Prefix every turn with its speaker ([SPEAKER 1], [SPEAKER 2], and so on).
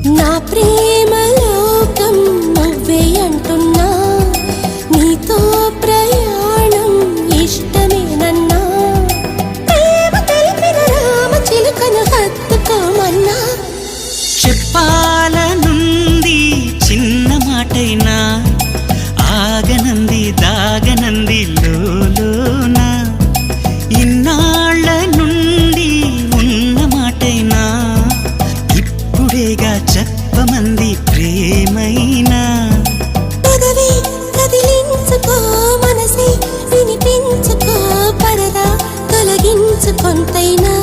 [SPEAKER 1] నా ప్రేమ లోకం నువ్వే అంటున్నా, నీతో ప్రయాణం ఇష్టమేనన్నా, ప్రేమ తెలిపిన రామ చిలుకను హత్తుకోమన్నా.
[SPEAKER 2] చెప్పాలనుంది చిన్న మాటైనా, ఆగనంది దాగనంది లోలోన, ఇన్నాళ్ళ నుండి ఉన్న మాటైనా, ఇప్పుడేగా చెప్పమంది ప్రేమైనా.
[SPEAKER 1] పెదవి కదిలించుకో, మనసే వినిపించుకో, పరదా తొలగించు కొంతైనా.